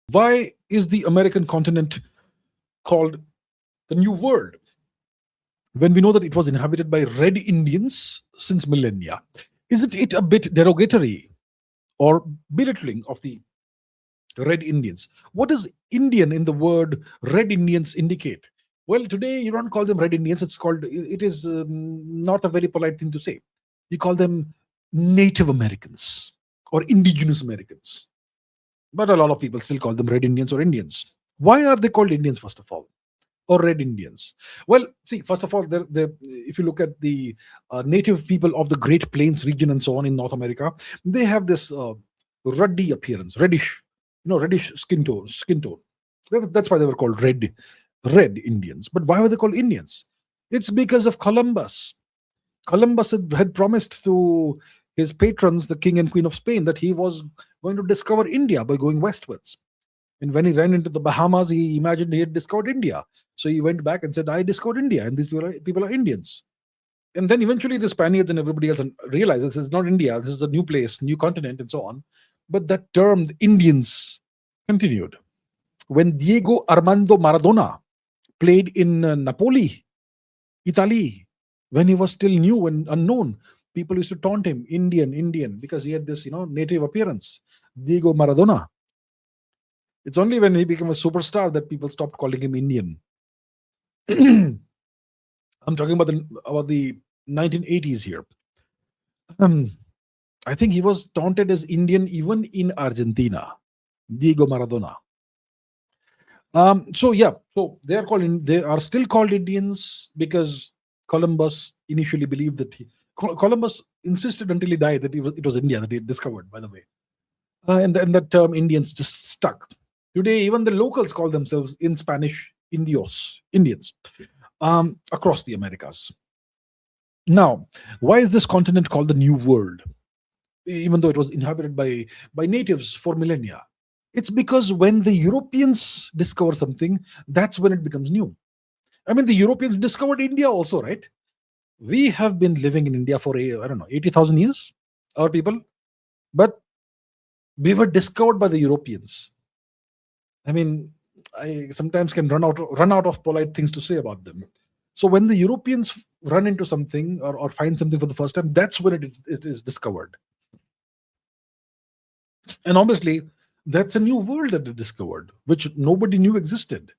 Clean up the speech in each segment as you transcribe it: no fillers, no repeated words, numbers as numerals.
Why is the American continent called the New World when we know that it was inhabited by red Indians since millennia? Isn't it a bit derogatory or belittling of the red Indians? What does Indian in the word red Indians indicate? Well, today you don't call them red Indians. It is not a very polite thing to say. You call them Native Americans or indigenous Americans. But a lot of people still call them red Indians or Indians. Why are they called Indians, first of all, or red Indians? Well, see, first of all, if you look at the native people of the Great Plains region and so on in North America, they have this ruddy appearance, reddish skin tone. That's why they were called red Indians. But why were they called Indians? It's because of Columbus. Columbus had promised to his patrons, the King and Queen of Spain, that he was going to discover India by going westwards. And when he ran into the Bahamas, he imagined he had discovered India. So he went back and said, I discovered India, and these people are Indians. And then eventually the Spaniards and everybody else realized this is not India, this is a new place, new continent, and so on. But that term, the Indians, continued. When Diego Armando Maradona played in Napoli, Italy, when he was still new and unknown, people used to taunt him, Indian, because he had this, native appearance. Diego Maradona. It's only when he became a superstar that people stopped calling him Indian. I'm talking about the 1980s here. I think he was taunted as Indian even in Argentina. Diego Maradona. So they are still called Indians because Columbus initially believed that Columbus insisted until he died that it was India that he had discovered, by the way. And that term Indians just stuck. Today, even the locals call themselves in Spanish Indios, Indians, across the Americas. Now, why is this continent called the New World, even though it was inhabited by natives for millennia? It's because when the Europeans discover something, that's when it becomes new. I mean, the Europeans discovered India also, right? We have been living in India for, 80,000 years, our people. But we were discovered by the Europeans. I mean, I sometimes can run out of polite things to say about them. So when the Europeans run into something or find something for the first time, that's when it is discovered. And obviously, that's a new world that they discovered, which nobody knew existed.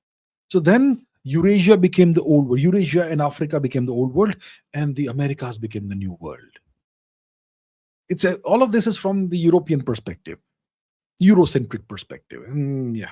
So then Eurasia became the old world. Eurasia and Africa became the old world, and the Americas became the new world. All of this is from the European perspective, Eurocentric perspective. Yeah.